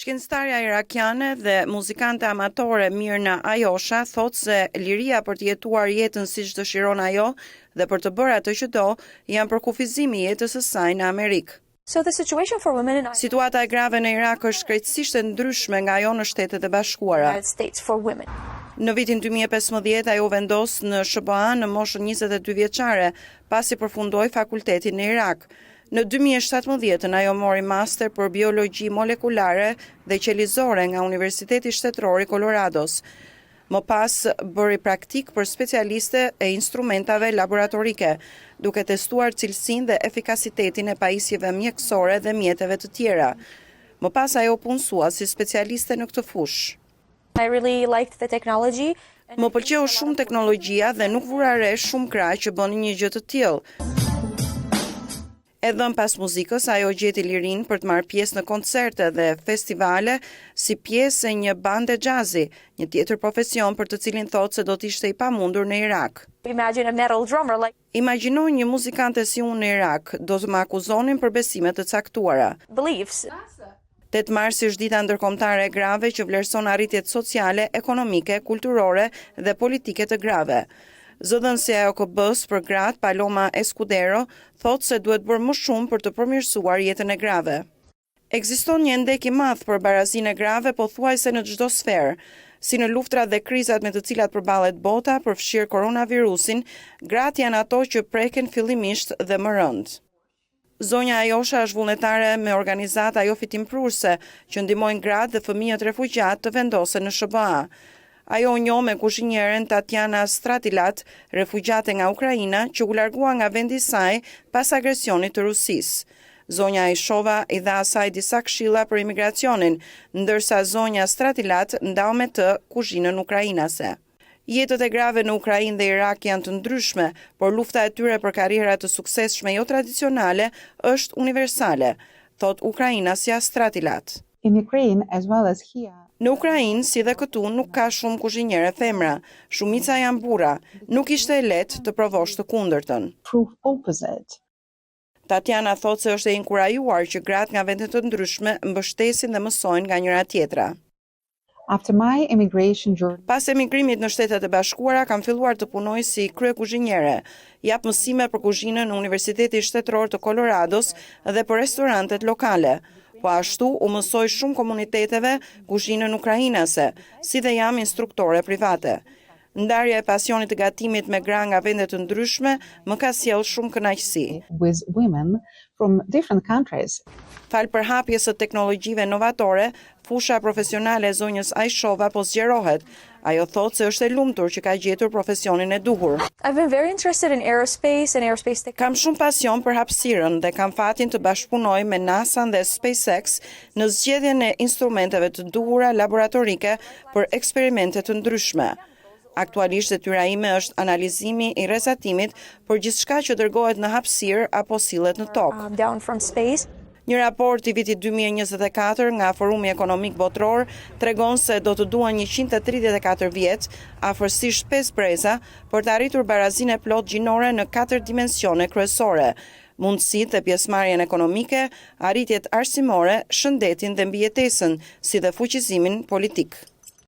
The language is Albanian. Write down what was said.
Shkencëtarja irakiane dhe muzikante amatore Mirna Ayosha thotë se liria për të jetuar jetën siç dëshiron ajo dhe për të bërë atë që do janë për kufizimi i jetës së saj në Amerikë. Situata e grave në Irak është krejtësisht e ndryshme nga ajo në Shtetet e Bashkuara. Në vitin 2015 ajo vendos në SBA në moshën 22 vjeçare, pasi përfundoi fakultetin në Irak. Në 2017 ajo mori master për biologji molekulare dhe qelizore nga Universiteti Shtetëror i Colorados. Më pas bëri praktik për specialiste e instrumentave laboratorike, duke testuar cilësinë dhe efikasitetin e pajisjeve mjekësore dhe mjeteve të tjera. Më pas ajo punsua si specialiste në këtë fushë. Më pëlqeu shumë teknologjia dhe nuk vura re shumë krah që bëni një gjë të tillë. Edhe pas muzikës, ajo gjeti lirinë për të marrë pjesë në koncerte dhe festivale si pjesë e një bande xhazi, një tjetër profesion për të cilin thotë se do të ishte i pamundur në Irak. Imagjino një muzikante si unë në Irak, do të më akuzonin për besime të caktuara. 8 mars është dita ndërkombëtare e grave që vlerëson arritjet sociale, ekonomike, kulturore dhe politike të grave. Zëdhënësia e OKB-s për gratë Paloma Escudero thotë se duhet bërë më shumë për të përmirësuar jetën e grave. Ekziston një ndek i madh për barazinë e grave pothuajse në çdo sferë, si në luftrat dhe krizat me të cilat përballet bota, përfshirë koronavirusin, gratë janë ato që preken fillimisht dhe më rënd. Zonja Ayosha është vullnetare me organizata jo fitimprurse që ndihmojnë gratë dhe fëmijët refugjat të vendosen në SBA. Ajo u njoh me kuzhinjeren Tatjana Stratilat, refugjate nga Ukraina, që u largua nga vendi i saj pas agresionit të Rusisë. Zonja Ayshova i dha asaj disa këshilla për imigracionin, ndërsa zonja Stratilat ndau me të kuzhinën ukrainase. Jetët e grave në Ukrainë dhe Irak janë të ndryshme, por lufta e tyre për karriera të suksesshme jo tradicionale është universale, thot ukrainasja Stratilat. Në Ukrainë, si dhe këtu, nuk ka shumë kuzhinjere femra. Shumica janë burra. Nuk ishte e lehtë të provosh të kundërtën. Tatjana thotë se është e inkurajuar që gratë nga vende të ndryshme mbështesin dhe mësojnë nga njëra tjetra. Pas emigrimit në Shtetet e Bashkuara, kam filluar të punoj si kryekuzhinjere. Jap mësime për kuzhinën në Universiteti Shtetëror të Colorados dhe për restorantet lokale. Po ashtu u mësoj shumë komuniteteve kuzhinën ukrainase, si dhe jam instruktore private. Ndarja e pasionit të gatimit me gra nga vende të ndryshme më ka sjell shumë kënaqësi. Fal përhapjes së teknologjive novatore, fusha profesionale e zonjës Ayshova po zgjerohet. Ajo thotë se është e lumtur që ka gjetur profesionin e duhur. Kam shumë pasion për hapësirën dhe kam fatin të bashkëpunoj me NASA dhe SpaceX në zgjedhjen e instrumenteve të duhura laboratorike për eksperimente të ndryshme. Aktualisht detyra ime është analizimi i rrezatimit për gjithçka që dërgohet në hapësirë apo sillet në tokë. Një raport i vitit 2024 nga Forumi Ekonomik Botror tregon se do të duan 134 vjet, afërsisht 5 breza, për të arritur barazinë e plot gjinore në 4 dimensione kryesore: mundësitë dhe pjesëmarrjen ekonomike, arritjet arsimore, shëndetin dhe mbijetesën, si dhe fuqizimin politik.